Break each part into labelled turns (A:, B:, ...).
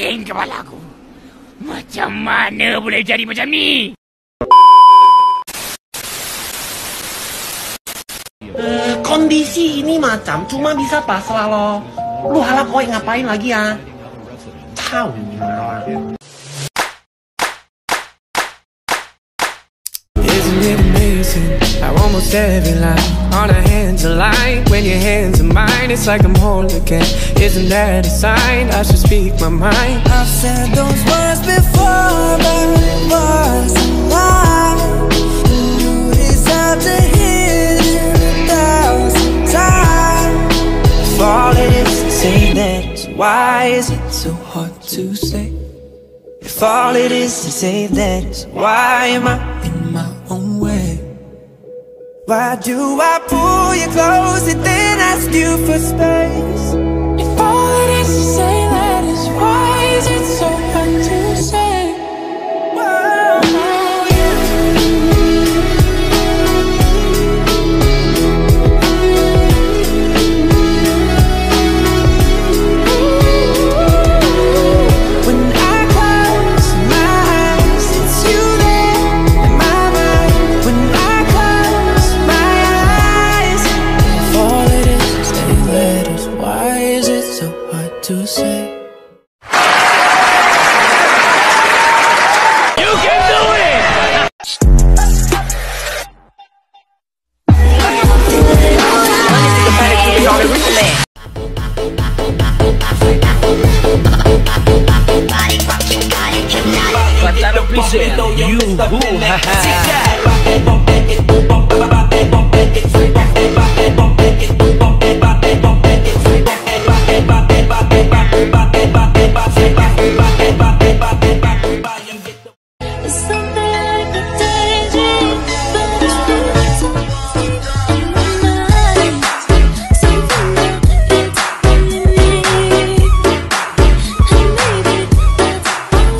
A: Pusing kepalaku. Macam mana boleh jadi macam ni?
B: Kondisi ini macam cuma bisa pasrah lo. Lu halak koi ngapain lagi ya? Tahu malah.
C: Isn't it amazing how almost every line on our hands align? When your hands are mine, it's like I'm whole again. Isn't that a sign I should speak my mind? I've said those words before, but it was a lie. You deserve to hear it 1,000 times. If all it is to say that, why is it so hard to say? If all it is to say that, why am I in my own way? Why do I pull you close and then ask you for space? If all it is to say that is, why is it so hard to say? Whoa, yeah. When I close my eyes, it's you there in my mind. When I close my eyes, if all it is say letters, why is it so hard to say?
A: You can do it! Batara present you who
D: It's something like a daydream, but it's floating in my mind. Something that gets all you need, and maybe that's all I need.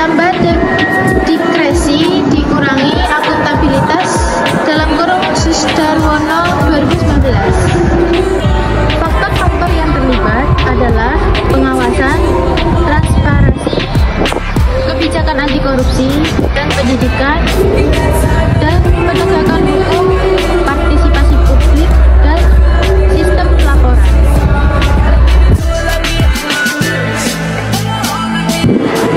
E: Ditambah dikresi, dikurangi akuntabilitas dalam kurung Susdarwono 2019. Faktor-faktor yang terlibat adalah pengawasan, transparansi, kebijakan anti korupsi dan pendidikan, dan penegakan hukum, partisipasi publik, dan sistem pelaporan.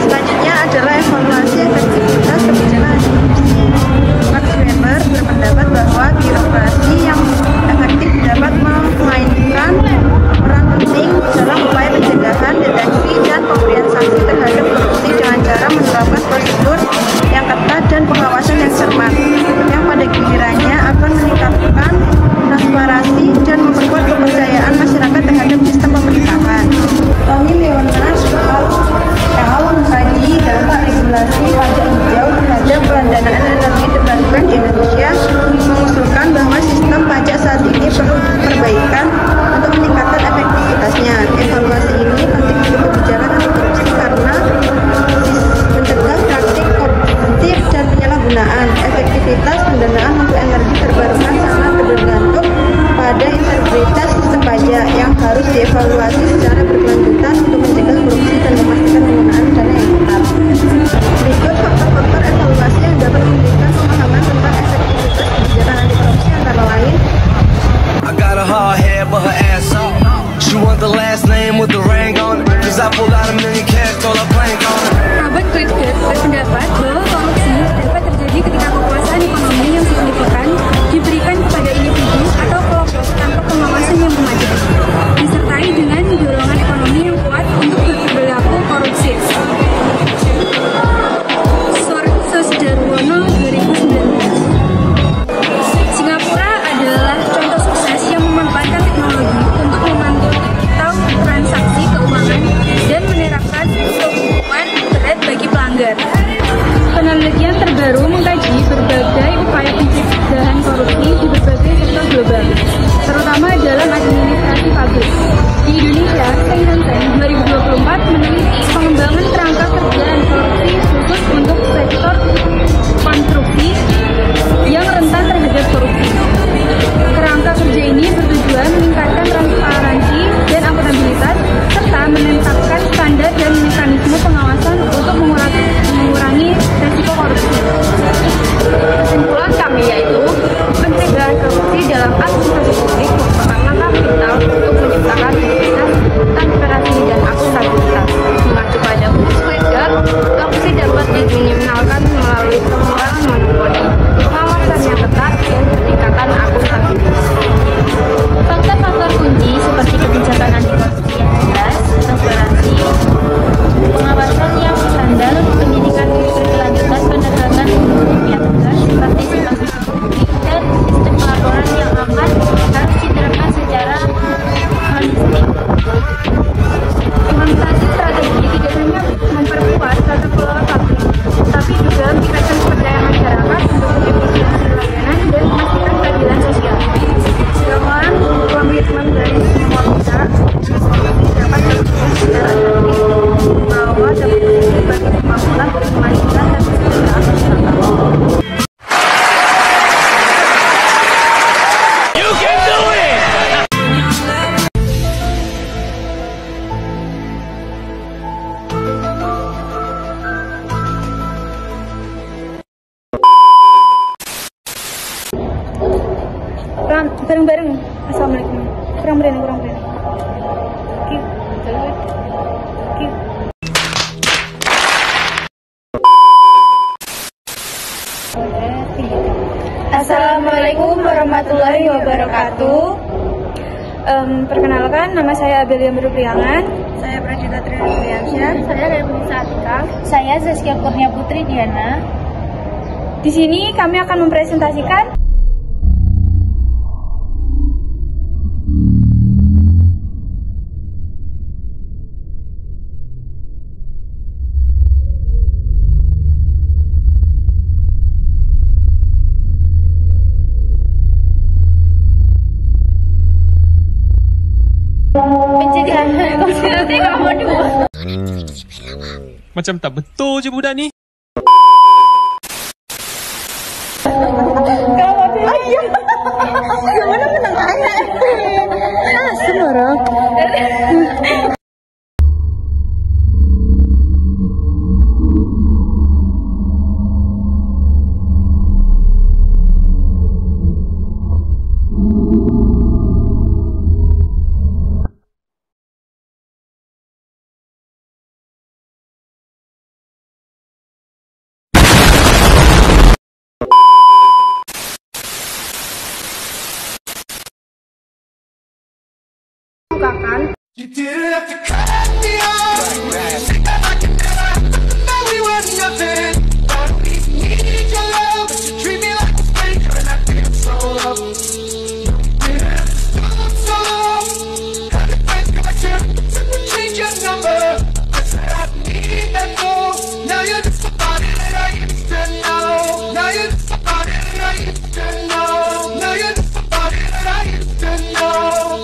F: Selanjutnya adalah evaluasi efektivitas kebijakan anti korupsi. Max Weber berpendapat bahwa birokrasi yang efektif dapat memainkan peran penting dalam upaya pencegahan, deteksi, dan pemberian sanksi terhadap korupsi dengan cara menerapkan prosedur yang ketat dan pengawasan yang cermat, yang pada gilirannya akan meningkatkan transparansi dan memperkuat kepercayaan masyarakat terhadap sistem pemerintahan. Tony Leonas mengkaji dampak regulasi pajak hijau terhadap pendanaan energi terbarukan di Indonesia, mengusulkan bahwa sistem pajak saat ini perlu perbaikan untuk meningkatkan efektivitasnya. Evaluasi ini penting untuk kebijakan anti korupsi karena mencegah praktik koruptif dan penyalahgunaan. Efektivitas pendanaan untuk energi terbarukan sangat bergantung pada integritas sistem pajak yang harus dievaluasi secara berkelanjutan untuk mencegah korupsi dan memastikan penggunaan dana yang tepat. Berikut faktor-faktor evaluasi yang dapat memberikan pemahaman tentang efektivitas kebijakan anti korupsi antara lain.
G: I got a hard head but her ass up. She want the last name with the ring on it. Cause I pulled out $1 million cash, throw a plank on it.
H: Robert Kredger berpendapat bahwa korupsi dapat terjadi ketika kekuasaan ekonomi yang signifikan diberikan kepada individu atau kelompok tanpa pengawasan yang memadai, disertai dengan dorongan ekonomi yang kuat untuk berperilaku korupsi. Susdarwono 2019. Singapura adalah contoh sukses yang memanfaatkan teknologi untuk memantau transaksi keuangan dan menerapkan hukuman berat bagi pelanggar. Penelitian terbaru mengkaji berbagai upaya pencegahan korupsi di berbagai sektor global, terutama dalam administrasi pabrik. Di Indonesia, Kementerian 2024 meneliti pengembangan kerangka kerja anti korupsi khusus untuk sektor konstruksi yang rentan terhadap korupsi. Kerangka kerja ini bertujuan meningkatkan transparansi dan akuntabilitas serta menetapkan standar dan mekanisme pengawasan untuk mengurangi resiko korupsi. Kesimpulan kami yaitu pencegahan korupsi dalam administrasi publik merupakan langkah vital untuk menciptakan integritas, transparansi, dan akuntabilitas. Mengacu pada Max Weber, korupsi dapat diminimalkan melalui pengurangan monopoli, pengawasan yang ketat, dan peningkatan akuntabilitas. Faktor-faktor kunci seperti kebijakan anti korupsi yang jelas, transparansi, pengawasan yang handal, pendidikan berkelanjutan, penegakan hukum yang tegas, partisipasi publik, dan sistem pelaporan yang aman harus diterapkan secara holistik. Implementasi strategi tidak hanya memperkuat tata kelola pabrik, tapi juga meningkatkan kepercayaan masyarakat untuk efisiensi layanan dan memastikan keadilan sosial. Dengan komitmen dari semua pihak, korupsi dapat terus secara efektif bahwa dapat menjadi bagi pembangunan berkelanjutan dan kesejahteraan masyarakat.
A: You can do it!
H: Bareng-bareng. Assalamualaikum. Kurang beri. Assalamualaikum warahmatullahi wabarakatuh. Perkenalkan, nama saya Abelia Merupriangan.
F: Saya Prajita Triansyah.
E: Saya Revolusa Atika. Saya Zaskia Kurnia Putri Diana.
H: Di sini kami akan mempresentasikan
E: pencegahan korupsi nomor 2.
C: Macam tak betul je budak ni.
F: Mana menang anak? Semua.
G: You didn't have to cut me off. I can never know we were nothing. I don't even need your love, but you treat me like a stranger, and I feel so low. Didn't have to stop so long. Had to find connection, change your number. I said I need that more. Now you're just somebody that I used to know. Now you're just somebody that I used to know. Now you're just somebody that I used to know.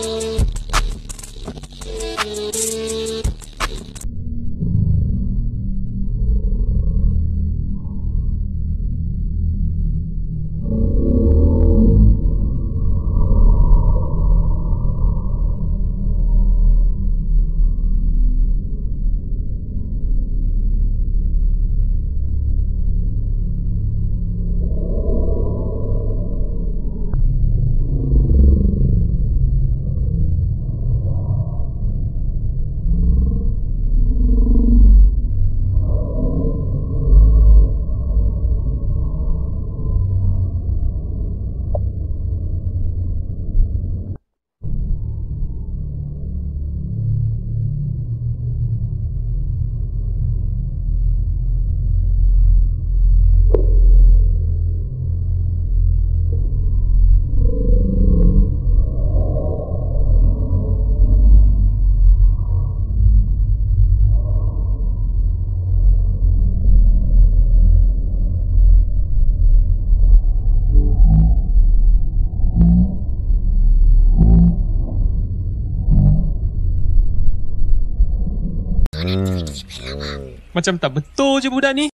C: Macam tak betul je budak ni.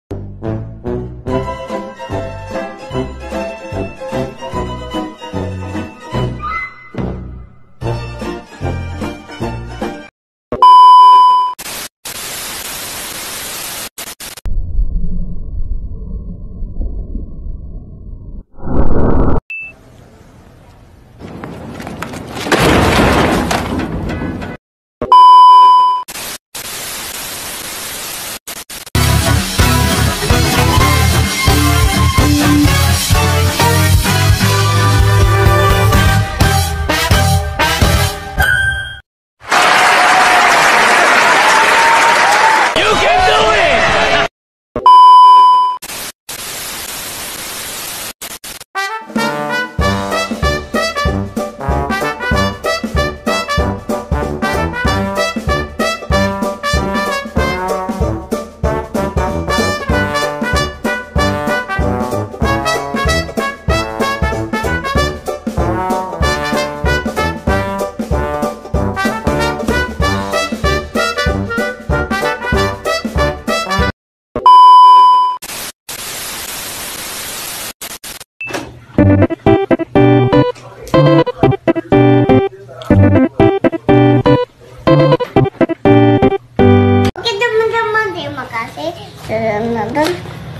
I: Oke teman-teman, terima kasih sudah menonton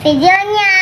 I: videonya.